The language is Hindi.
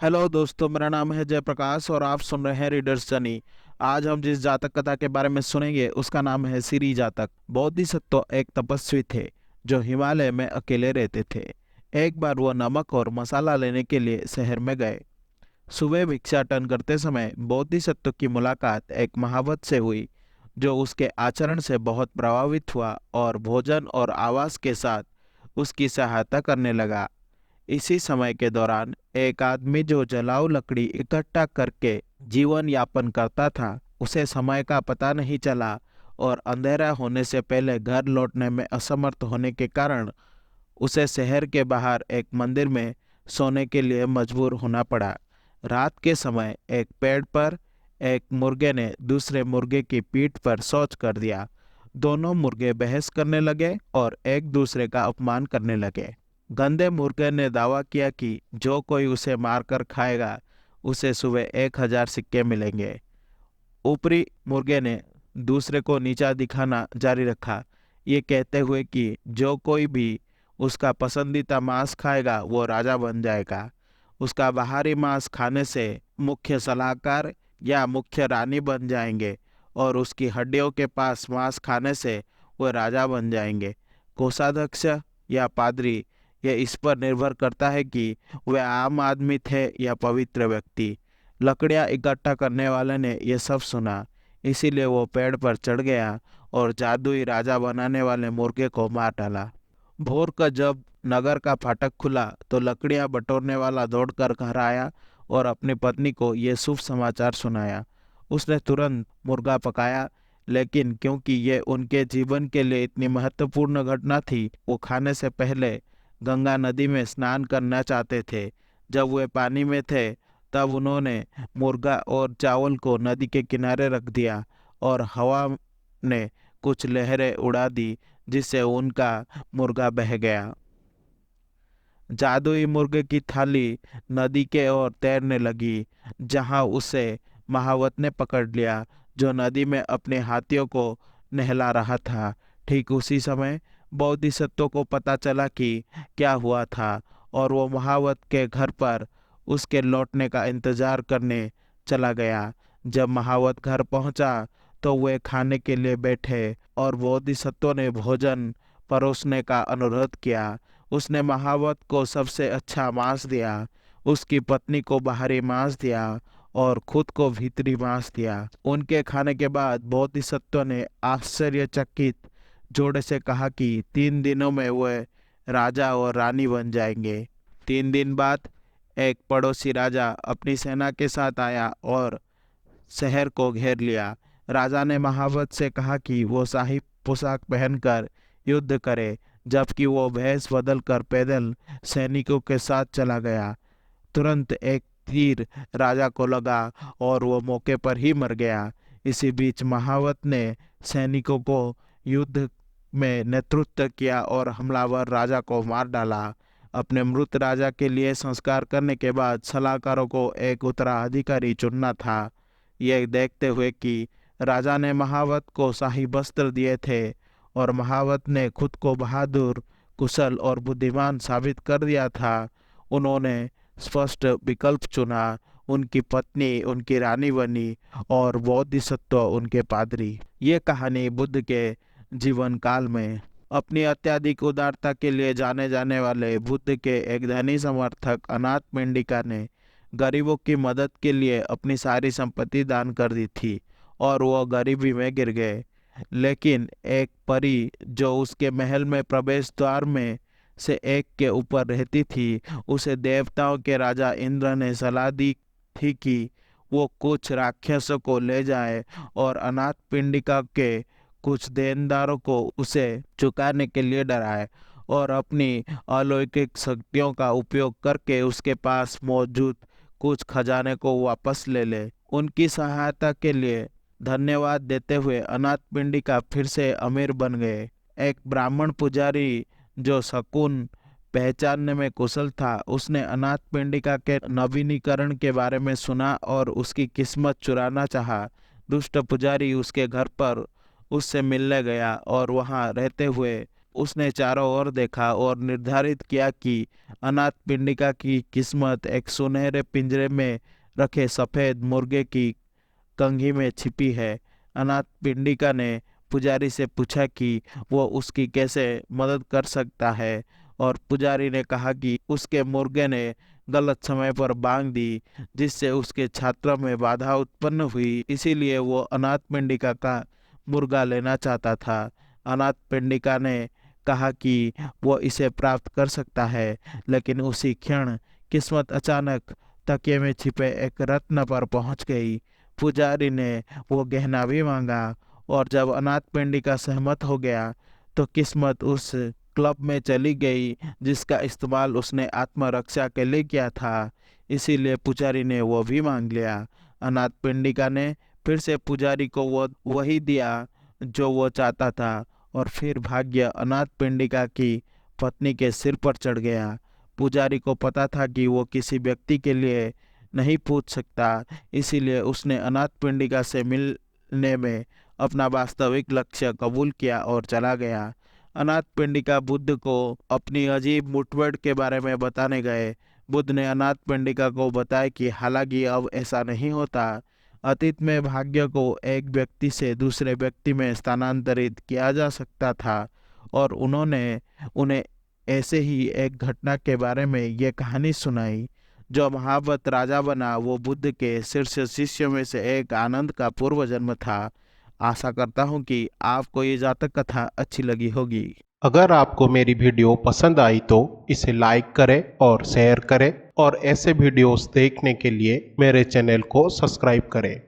हेलो दोस्तों, मेरा नाम है जयप्रकाश और आप सुन रहे हैं रीडर्स जर्नी। आज हम जिस जातक कथा के बारे में सुनेंगे उसका नाम है सिरी जातक। बोधिसत्व एक तपस्वी थे जो हिमालय में अकेले रहते थे। एक बार वो नमक और मसाला लेने के लिए शहर में गए। सुबह भिक्षाटन करते समय बोधिसत्व की मुलाकात एक महावत से हुई जो उसके आचरण से बहुत प्रभावित हुआ और भोजन और आवास के साथ उसकी सहायता करने लगा। इसी समय के दौरान एक आदमी जो जलाऊ लकड़ी इकट्ठा करके जीवन यापन करता था, उसे समय का पता नहीं चला और अंधेरा होने से पहले घर लौटने में असमर्थ होने के कारण उसे शहर के बाहर एक मंदिर में सोने के लिए मजबूर होना पड़ा। रात के समय एक पेड़ पर एक मुर्गे ने दूसरे मुर्गे की पीठ पर शौच कर दिया। दोनों मुर्गे बहस करने लगे और एक दूसरे का अपमान करने लगे। गंदे मुर्गे ने दावा किया कि जो कोई उसे मारकर खाएगा उसे सुबह 1,000 सिक्के मिलेंगे। ऊपरी मुर्गे ने दूसरे को नीचा दिखाना जारी रखा, ये कहते हुए कि जो कोई भी उसका पसंदीदा मांस खाएगा वो राजा बन जाएगा। उसका बाहरी मांस खाने से मुख्य सलाहकार या मुख्य रानी बन जाएंगे और उसकी हड्डियों के पास मांस खाने से वो राजा बन जाएंगे। कोषाध्यक्ष या पादरी, यह इस पर निर्भर करता है कि वे आम आदमी थे या पवित्र व्यक्ति। लकड़ियां इकट्ठा करने वाले ने यह सब सुना, इसीलिए वो पेड़ पर चढ़ गया और जादुई राजा बनाने वाले मुर्गे को मार डाला। भोर का जब नगर का फाटक खुला तो लकड़ियां बटोरने वाला दौड़कर घर आया और अपनी पत्नी को यह शुभ समाचार सुनाया। उसने तुरंत मुर्गा पकाया, लेकिन क्योंकि ये उनके जीवन के लिए इतनी महत्वपूर्ण घटना थी, वो खाने से पहले गंगा नदी में स्नान करना चाहते थे। जब वे पानी में थे तब उन्होंने मुर्गा और चावल को नदी के किनारे रख दिया और हवा ने कुछ लहरें उड़ा दी जिससे उनका मुर्गा बह गया। जादुई मुर्गे की थाली नदी के ओर तैरने लगी, जहां उसे महावत ने पकड़ लिया जो नदी में अपने हाथियों को नहला रहा था। ठीक उसी समय बोधिसत्व को पता चला कि क्या हुआ था और वो महावत के घर पर उसके लौटने का इंतजार करने चला गया। जब महावत घर पहुंचा तो वे खाने के लिए बैठे और बोधिसत्व ने भोजन परोसने का अनुरोध किया। उसने महावत को सबसे अच्छा मांस दिया, उसकी पत्नी को बाहरी मांस दिया और खुद को भीतरी मांस दिया। उनके खाने के बाद बोधिसत्व ने आश्चर्यचकित जोड़े से कहा कि 3 दिनों में वह राजा और रानी बन जाएंगे। 3 दिन बाद एक पड़ोसी राजा अपनी सेना के साथ आया और शहर को घेर लिया। राजा ने महावत से कहा कि वो शाही पोशाक पहनकर युद्ध करे, जबकि वो भेष बदलकर पैदल सैनिकों के साथ चला गया। तुरंत एक तीर राजा को लगा और वो मौके पर ही मर गया। इसी बीच महावत ने सैनिकों को युद्ध में नेतृत्व किया और हमलावर राजा को मार डाला। अपने मृत राजा के लिए संस्कार करने के बाद सलाहकारों को एक उत्तराधिकारी चुनना था। यह देखते हुए कि राजा ने महावत को शाही वस्त्र दिए थे और महावत ने खुद को बहादुर, कुशल और बुद्धिमान साबित कर दिया था, उन्होंने स्पष्ट विकल्प चुना। उनकी पत्नी उनकी रानी बनी और बोधिसत्व उनके पादरी। ये कहानी बुद्ध के जीवन काल में अपनी अत्यधिक उदारता के लिए जाने जाने वाले बुद्ध के एक धनी समर्थक अनाथ पिंडिका ने गरीबों की मदद के लिए अपनी सारी संपत्ति दान कर दी थी और वो गरीबी में गिर गए। लेकिन एक परी जो उसके महल में प्रवेश द्वार में से एक के ऊपर रहती थी, उसे देवताओं के राजा इंद्र ने सलाह दी थी कि वो कुछ राक्षसों को ले जाए और अनाथ पिंडिका के कुछ देनदारों को उसे चुकाने के लिए डराए और अपनी अलौकिक शक्तियों का उपयोग करके उसके पास मौजूद कुछ खजाने को वापस ले ले। उनकी सहायता के लिए धन्यवाद देते हुए अनाथ पिंडिका फिर से अमीर बन गए। एक ब्राह्मण पुजारी जो शकुन पहचानने में कुशल था, उसने अनाथ पिंडिका के नवीनीकरण के बारे में सुना और उसकी किस्मत चुराना चाहा। दुष्ट पुजारी उसके घर पर उससे मिलने गया और वहां रहते हुए उसने चारों ओर देखा और निर्धारित किया कि अनाथ पिंडिका की किस्मत एक सुनहरे पिंजरे में रखे सफेद मुर्गे की कंघी में छिपी है। अनाथ पिंडिका ने पुजारी से पूछा कि वो उसकी कैसे मदद कर सकता है, और पुजारी ने कहा कि उसके मुर्गे ने गलत समय पर बांग दी, जिससे उसके छात्र में बाधा उत्पन्न हुई। इसीलिए वो अनाथ पिंडिका का मुर्गा लेना चाहता था। अनाथ पिंडिका ने कहा कि वो इसे प्राप्त कर सकता है, लेकिन उसी क्षण किस्मत अचानक तकिए में छिपे एक रत्न पर पहुंच गई। पुजारी ने वो गहना भी मांगा, और जब अनाथ पिंडिका सहमत हो गया तो किस्मत उस क्लब में चली गई जिसका इस्तेमाल उसने आत्मरक्षा के लिए किया था। इसीलिए पुजारी ने वो भी मांग लिया। अनाथ पिंडिका ने फिर से पुजारी को वो वही दिया जो वो चाहता था, और फिर भाग्य अनाथ पिंडिका की पत्नी के सिर पर चढ़ गया। पुजारी को पता था कि वो किसी व्यक्ति के लिए नहीं पूछ सकता, इसीलिए उसने अनाथ पिंडिका से मिलने में अपना वास्तविक लक्ष्य कबूल किया और चला गया। अनाथ पिंडिका बुद्ध को अपनी अजीब मुठभेड़ के बारे में बताने गए। बुद्ध ने अनाथ पिंडिका को बताया कि हालांकि अब ऐसा नहीं होता। अतीत में भाग्य को एक व्यक्ति से दूसरे व्यक्ति में स्थानांतरित किया जा सकता था, और उन्होंने उन्हें ऐसे ही एक घटना के बारे में ये कहानी सुनाई। जो महावत राजा बना वो बुद्ध के शीर्ष शिष्यों में से एक आनंद का पूर्व जन्म था। आशा करता हूँ कि आपको ये जातक कथा अच्छी लगी होगी। अगर आपको मेरी वीडियो पसंद आई तो इसे लाइक करें और शेयर करें, और ऐसे वीडियोस देखने के लिए मेरे चैनल को सब्सक्राइब करें।